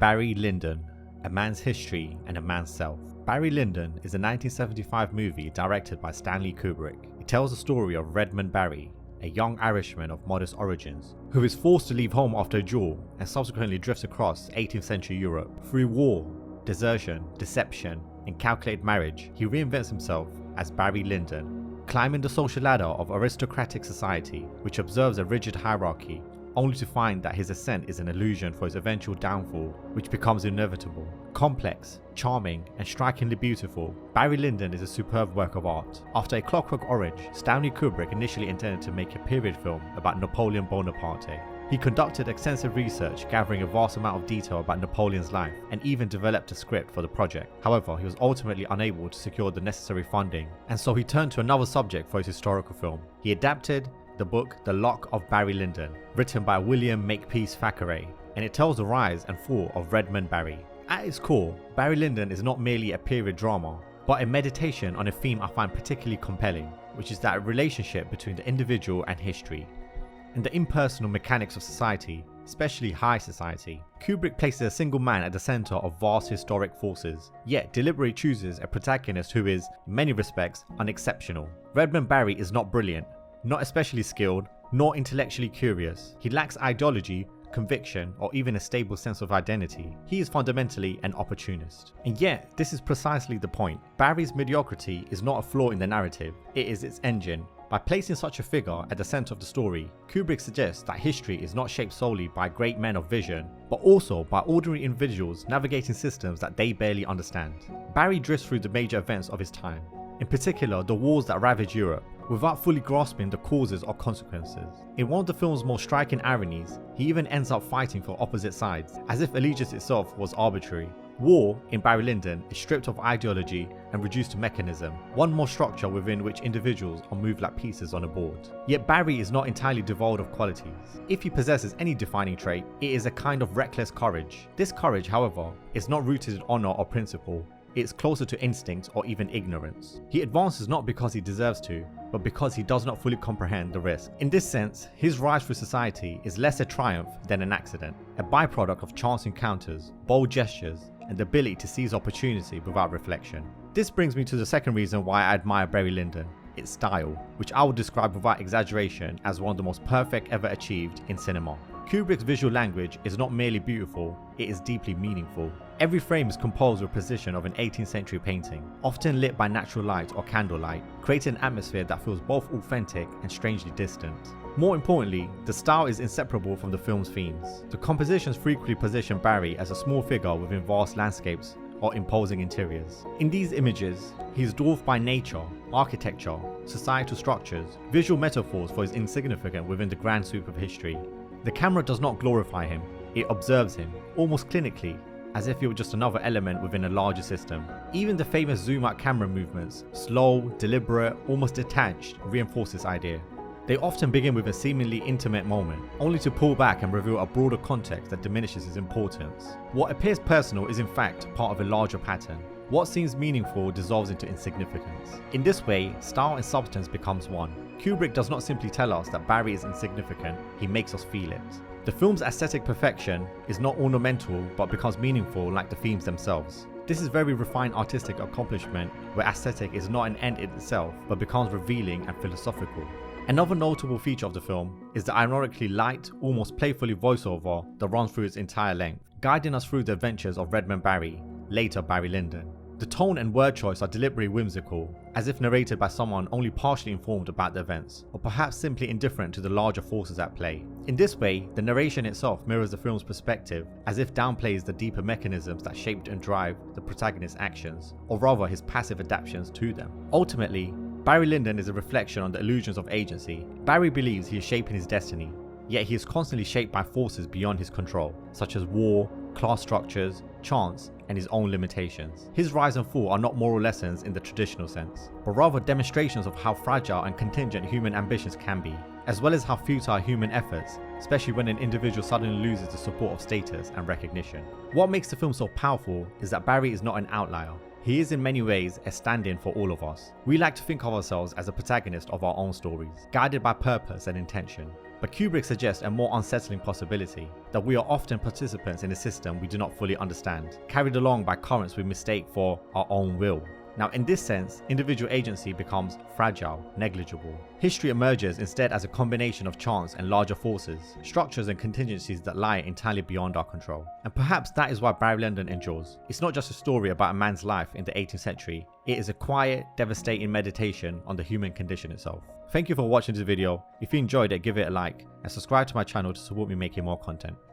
Barry Lyndon, A Man's History and a Man's Self. Barry Lyndon is a 1975 movie directed by Stanley Kubrick. It tells the story of Redmond Barry, a young Irishman of modest origins, who is forced to leave home after a duel and subsequently drifts across 18th century Europe. Through war, desertion, deception, and calculated marriage, he reinvents himself as Barry Lyndon, climbing the social ladder of aristocratic society, which observes a rigid hierarchy, only to find that his ascent is an illusion for his eventual downfall, which becomes inevitable. Complex, charming, and strikingly beautiful, Barry Lyndon is a superb work of art. After A Clockwork Orange, Stanley Kubrick initially intended to make a period film about Napoleon Bonaparte. He conducted extensive research, gathering a vast amount of detail about Napoleon's life, and even developed a script for the project. However, he was ultimately unable to secure the necessary funding, and so he turned to another subject for his historical film. He adapted the book The Lock of Barry Lyndon, written by William Makepeace Thackeray, and it tells the rise and fall of Redmond Barry. At its core, Barry Lyndon is not merely a period drama, but a meditation on a theme I find particularly compelling, which is that relationship between the individual and history, and the impersonal mechanics of society, especially high society. Kubrick places a single man at the center of vast historic forces, yet deliberately chooses a protagonist who is, in many respects, unexceptional. Redmond Barry is not brilliant, not especially skilled, nor intellectually curious. He lacks ideology, conviction, or even a stable sense of identity. He is fundamentally an opportunist. And yet, this is precisely the point. Barry's mediocrity is not a flaw in the narrative, it is its engine. By placing such a figure at the center of the story, Kubrick suggests that history is not shaped solely by great men of vision, but also by ordinary individuals navigating systems that they barely understand. Barry drifts through the major events of his time, in particular the wars that ravage Europe, without fully grasping the causes or consequences. In one of the film's more striking ironies, he even ends up fighting for opposite sides, as if allegiance itself was arbitrary. War, in Barry Lyndon, is stripped of ideology and reduced to mechanism, one more structure within which individuals are moved like pieces on a board. Yet Barry is not entirely devoid of qualities. If he possesses any defining trait, it is a kind of reckless courage. This courage, however, is not rooted in honor or principle. It's closer to instinct or even ignorance. He advances not because he deserves to, but because he does not fully comprehend the risk. In this sense, his rise through society is less a triumph than an accident, a byproduct of chance encounters, bold gestures, and the ability to seize opportunity without reflection. This brings me to the second reason why I admire Barry Lyndon, its style, which I would describe without exaggeration as one of the most perfect ever achieved in cinema. Kubrick's visual language is not merely beautiful, it is deeply meaningful. Every frame is composed with precision of an 18th century painting, often lit by natural light or candlelight, creating an atmosphere that feels both authentic and strangely distant. More importantly, the style is inseparable from the film's themes. The compositions frequently position Barry as a small figure within vast landscapes or imposing interiors. In these images, he is dwarfed by nature, architecture, societal structures, visual metaphors for his insignificance within the grand sweep of history. The camera does not glorify him, it observes him, almost clinically, as if he were just another element within a larger system. Even the famous zoom-out camera movements, slow, deliberate, almost detached, reinforce this idea. They often begin with a seemingly intimate moment, only to pull back and reveal a broader context that diminishes its importance. What appears personal is in fact part of a larger pattern. What seems meaningful dissolves into insignificance. In this way, style and substance becomes one. Kubrick does not simply tell us that Barry is insignificant, he makes us feel it. The film's aesthetic perfection is not ornamental but becomes meaningful like the themes themselves. This is very refined artistic accomplishment where aesthetic is not an end in itself but becomes revealing and philosophical. Another notable feature of the film is the ironically light, almost playfully voiceover that runs through its entire length, guiding us through the adventures of Redmond Barry, later Barry Lyndon. The tone and word choice are deliberately whimsical, as if narrated by someone only partially informed about the events, or perhaps simply indifferent to the larger forces at play. In this way, the narration itself mirrors the film's perspective, as if downplays the deeper mechanisms that shaped and drive the protagonist's actions, or rather his passive adaptations to them. Ultimately, Barry Lyndon is a reflection on the illusions of agency. Barry believes he is shaping his destiny, yet he is constantly shaped by forces beyond his control, such as war, class structures, chance, and his own limitations. His rise and fall are not moral lessons in the traditional sense, but rather demonstrations of how fragile and contingent human ambitions can be, as well as how futile human efforts, especially when an individual suddenly loses the support of status and recognition. What makes the film so powerful is that Barry is not an outlier. He is in many ways a stand-in for all of us. We like to think of ourselves as a protagonist of our own stories, guided by purpose and intention. But Kubrick suggests a more unsettling possibility, that we are often participants in a system we do not fully understand, carried along by currents we mistake for our own will. Now, in this sense, individual agency becomes fragile, negligible. History emerges instead as a combination of chance and larger forces, structures and contingencies that lie entirely beyond our control. And perhaps that is why Barry Lyndon endures. It's not just a story about a man's life in the 18th century, it is a quiet, devastating meditation on the human condition itself. Thank you for watching this video. If you enjoyed it, give it a like and subscribe to my channel to support me making more content.